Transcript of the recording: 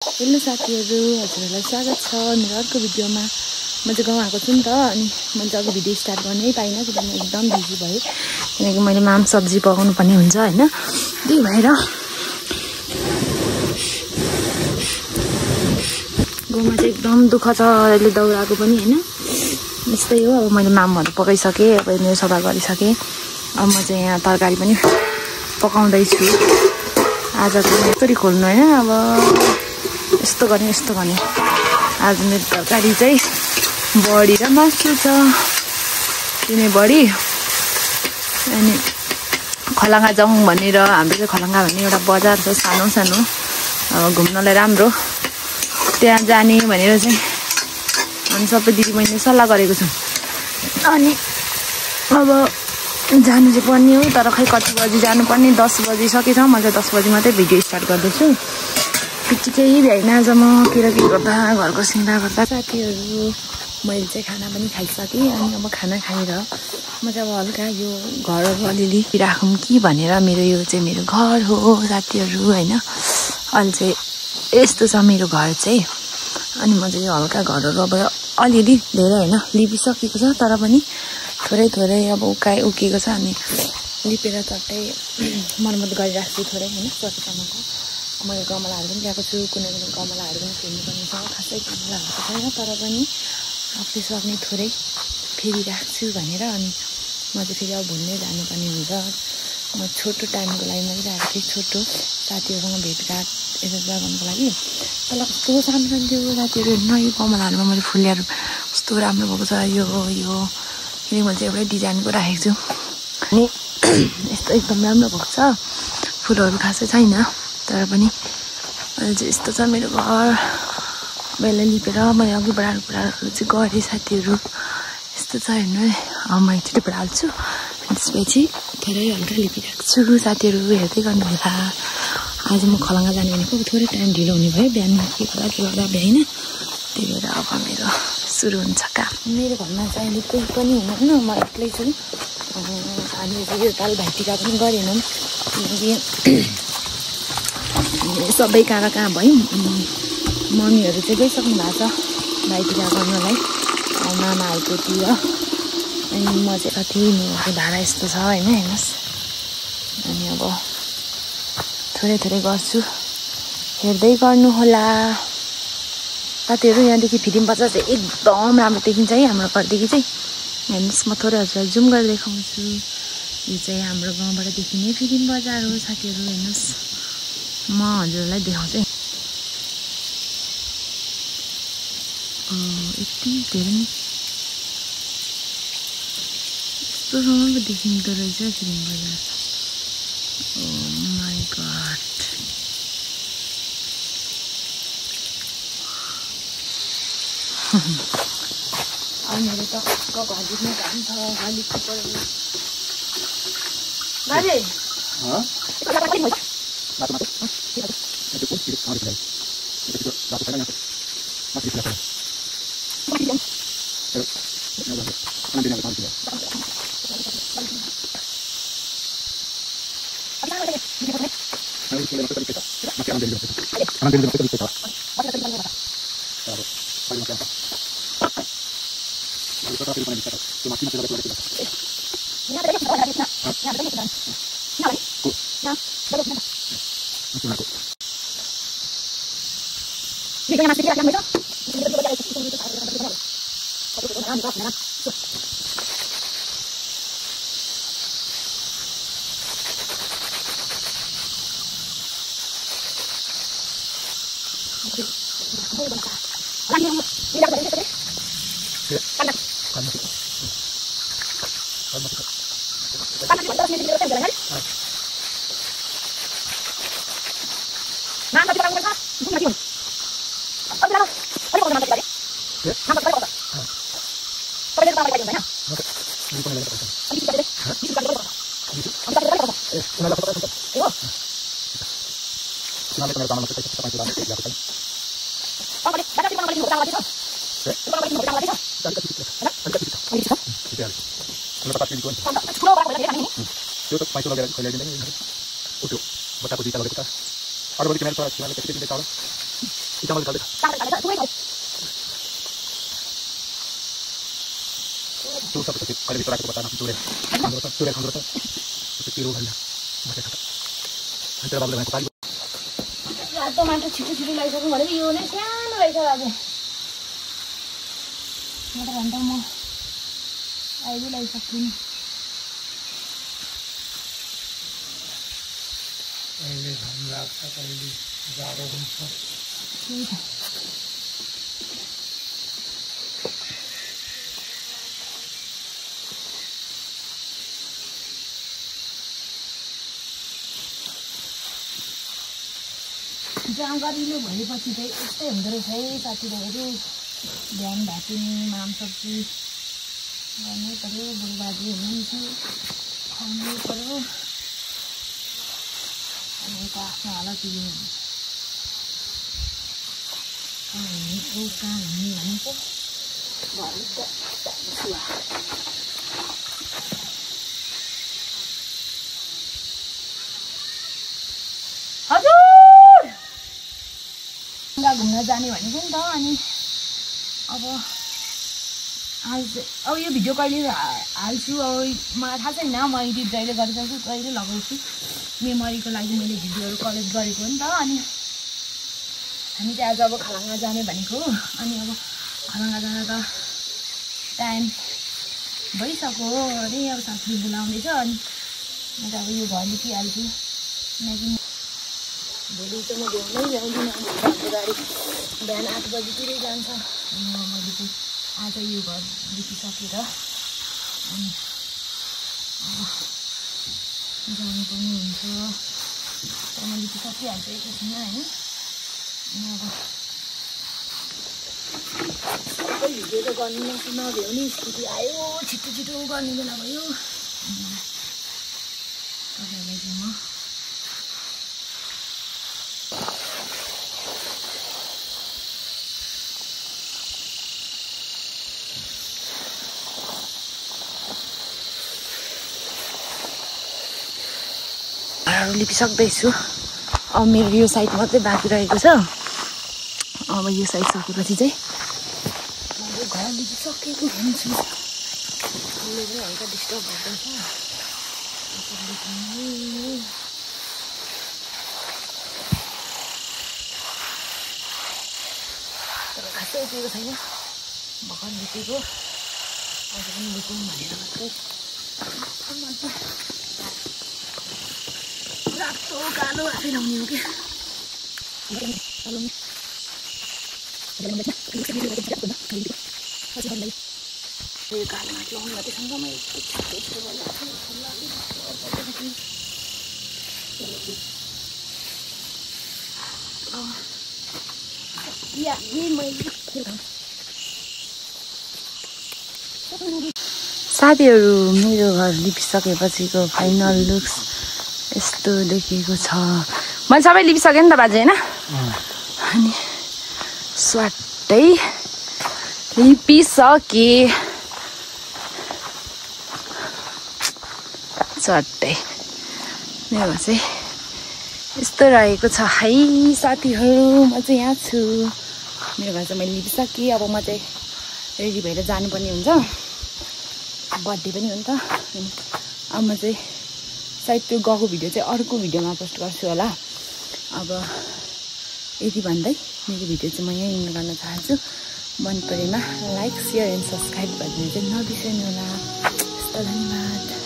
Hello साथीहरु, हजुरहरुलाई स्वागत छ मेरो अर्को भिडियोमा। म चाहिँ गाउँ आएको छु नि त, अनि मैले चाहिँ भिडियो स्टार्ट गर्नै पाइनँ किनभने एकदम बिजी भएँ, किनकि मैले माम सब्जी पकाउनु पर्ने हुन्छ हैन। त्यही भएर गाउँमा चाहिँ एकदम दुःख छ अहिले दाउराको पनि हैन। यस्तै हो, अब मैले मामहरु पकाइसकेँ, अब मेरो सफा गरिसकेँ। अब म चाहिँ यहाँ तरकारी पनि पकाउँदै छु। आज चाहिँ यसरी खोल्नु हैन, अब यस्तो गर्ने। आज मेरो तरकारी चाहिँ बडी र मासु छ, तिनै बडी। अनि खलङ्गा जाउँ भनेर, हाम्रो चाहिँ खलङ्गा भन्ने एउटा बजार छ सानो सानो, घुम्नलाई राम्रो, त्यहाँ जाने भनेर चाहिँ हामी सबै दिदीबहिनीले सल्लाह गरेको छौँ। अनि अब जानु चाहिँ पर्ने हो, तर खै कति बजी जानुपर्ने, 10 बजी सकेछ। म चाहिँ 10 बजी मात्रै भिडियो स्टार्ट गर्दैछु। पिटी केही भ्याइन आज म किराकी गर्दा, घरको सिँगा गर्दा। साथीहरू, मैले चाहिँ खाना पनि खाइसकेँ। अनि अब खाना खाएर म चाहिँ अब हल्का यो घरहरू अलिअलि राखौँ कि भनेर, मेरो यो चाहिँ मेरो घर हो साथीहरू हैन। अहिले चाहिँ यस्तो छ मेरो घर चाहिँ। अनि म चाहिँ यो हल्का घरहरू अब अलिअलि धेरै होइन लिपिसकेको छ, तर पनि थोरै अब उकिएको छ। अनि लिपेर चट्टै मर्मत गरिराख्छु थोरै होइन, सकेसम्मको। मैले गमलाहरू पनि ल्याएको छु, कुनै गमलाहरू पनि फेर्नुपर्ने छ, खासै गमलाहरू त छैन, तर पनि आफूले सक्ने थोरै फेरिराख्छु भनेर। अनि म चाहिँ फेरि अब भुल्नै जानुपर्ने हुन्छ। म छोटो टाइमको लागि मात्रै आएको थिएँ, छोटो साथीहरूसँग भेटघाट यता गर्नुको लागि। तर कस्तो सानो थियो साथीहरू होइन, यो गमलाहरूमा मैले फुलहरू कस्तो राम्रो भएको छ। यो किनकि मैले चाहिँ एउटै डिजाइनको राखेको छु, अनि यस्तो एकदम राम्रो भएको छ। फुलहरू खासै छैन, तर पनि अहिले चाहिँ यस्तो छ मेरो घर। बेला लिपेर मैले अघि बढाहरू चाहिँ गरेँ साथीहरू। यस्तो छ हेर्नु है। अब म एकचोटि हाल्छु, त्यसपछि थोरै हल्का लिपिराख्छु। साथीहरू हेर्दै गर्नु होला। आज म खलङ्गा जाने भनेको, थोरै टाइम ढिलो हुने भयो, बिहान के गर्दा भ्याइन। त्यही भएर अब मेरो सुरु हुन्छ काम। मेरो घरमा चाहिँ अहिले कोही पनि हुनुहुन्न, म एक्लै छु। हामीले चाहिँ यो ताल भाइटिका पनि गरेनौँ, किनकि सबै कहाँ भयौँ। मम्मीहरू चाहिँ गइसक्नु भएको छ भाइटिका गर्नलाई, मामाहरूकोतिर। अनि म चाहिँ कति मेरो धारा यस्तो छ होइन, हेर्नुहोस्। अनि अब थोरै गर्छु, हेर्दै गर्नु होला साथीहरू। यहाँदेखि फिल्म बजार चाहिँ एकदम राम्रो देखिन्छ है, हाम्रो घरदेखि चाहिँ। हेर्नुहोस्, म थोरै हजुरलाई जुम गरेर देखाउँछु। यो चाहिँ हाम्रो गाउँबाट देखिने फिल्म बजार हो साथीहरू, हेर्नुहोस्। म हजुरलाई देखाउँछु। यति धेरै नै यस्तोसँग पो देखिँदो रहेछ फिल्म बजार। ओ माई गड, अब मेरो त घर देख्ने काम छ। अलिक बाजे चामल खाँदैछ त्यो सबै कहिले भित्र राखेको बच्चा चुरेर खाँदो रहेछ त्यो पिरो खान्छ बसेर खान्छ अनि तेरो बाबुले भनेको पाली टमाटर छिटो छिटो लगाइसक्नु भनेको यो नै सानो रहेछ दाजु म त भन्दा म अहिले लगाइसक्छु नि कहिले घाम लाग्छ कहिले जाडो हुन्छ त्यही त जानकारीले भएपछि चाहिँ यस्तै हुँदो रहेछ है साथीभाइहरू बिहान भातिनी माम सब्जी गर्नै पऱ्यो बुढबाजी हुनुहुन्छ खुवाउनै पऱ्यो अनि यता आफ्नो हालत लिनु कहाँ हुने भनेको हजुर घुम्न जाने भनेको नि त अनि अब अब यो भिडियो कहिले हाल्छु अब मलाई थाहा छैन म एडिट जहिले गरिसक्छु कहिले लगाउँछु मेमोरीको लागि मैले भिडियोहरू कलेक्ट गरेको हो नि त अनि हामी चाहिँ आज अब खलाङ्गा जाने भनेको अनि अब खलाङ्गा जान त टाइम भइसक्यो अरे अब साथीले बोलाउँदैछ अनि म त अब यो घर निस्किहाल्छु किनकि भोलि चाहिँ म भ्याउनै ल्याउँदिनँ हाम्रो गाडी बिहान 8 बजीतिरै जान्छ अनि मैले चाहिँ आज यो घर निस्किसकेर अनि जानुपर्ने हुन्छ तर म निस्किसकिहाल्छु एकैछिनमा होइन अनि अब सबै भिडियो त गर्नु नभ्याउने स्थिति आयो छिटो छिटो गर्ने बेला भयो तपाईँहरूलाई चाहिँ म लिपिसक्दैछु अब मेरो यो साइड मात्रै बाँकी रहेको छ अब यो साइड सकेपछि चाहिँ मैले घर लिपिसकेको हुन्छु उसले पनि हल्का डिस्टर्ब गर्दैछ तर खासै उठेको छैन भर्खर लिपेको अझ पनि लिपौँ भनेर मात्रै रातो कालो आफै लाउने हो क्या यो कालो माथि लाउनु मात्रै साथीहरू मेरो घर लिपिसकेपछिको फाइनल लुक्स यस्तो देखिएको छ मैले सबै लिपिसकेँ नि त बाजे होइन अनि स्वाटै लिपिसके स्वाटै मेरो चाहिँ यस्तो रहेको छ है साथीहरू म चाहिँ यहाँ छु मेरो घर चाहिँ मैले लिपिसकेँ अब म चाहिँ रेडी भएर जानुपर्ने हुन्छ बर्थडे पनि हो नि त अब म चाहिँ सायद त्यो गएको भिडियो चाहिँ अर्को भिडियोमा पोस्ट गर्छु होला अब यति भन्दै मेरो भिडियो चाहिँ म यहीँ इन्ड गर्न चाहन्छु मन परेमा लाइक सेयर एन्ड सब्सक्राइब गरिदिनु चाहिँ नबिर्सनु होला। धन्यवाद।